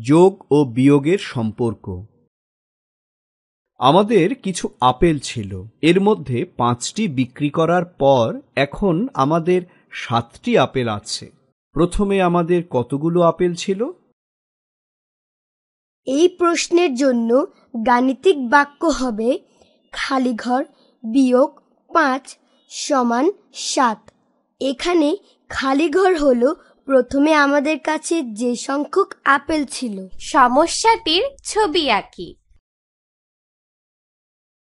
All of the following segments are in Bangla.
যোগ ও বিয়োগের সম্পর্ক। আমাদের কিছু আপেল ছিল, এর মধ্যে 5টি বিক্রি করার পর এখন আমাদের 7টি আপেল আছে। প্রথমে আমাদের কতগুলো আপেল ছিল? এই প্রশ্নের জন্য গাণিতিক বাক্য হবে খালি ঘর বিয়োগ 5 সমান 7। এখানে খালি ঘর হলো প্রথমে আমাদের কাছে যে সংখ্যক আপেল ছিল। সমস্যাটির ছবি আঁকি।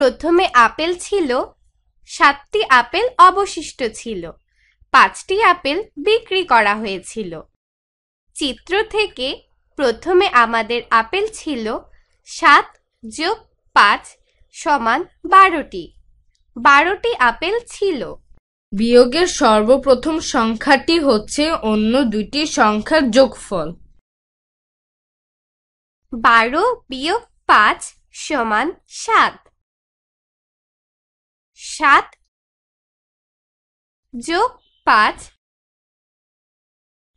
প্রথমে আপেল ছিল, 7টি আপেল অবশিষ্ট ছিল, 5টি আপেল বিক্রি করা হয়েছিল। চিত্র থেকে প্রথমে আমাদের আপেল ছিল 7 যোগ 5 সমান 12টি। 12টি আপেল ছিল। বিয়োগের সর্বপ্রথম সংখ্যাটি হচ্ছে অন্য দুইটি সংখ্যার যোগফল। 12 বিয়োগ 5 সমান 7। 7 যোগ 5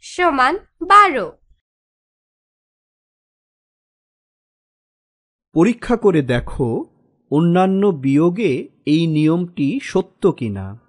সমান 12। পরীক্ষা করে দেখো অন্যান্য বিয়োগে এই নিয়মটি সত্য কিনা।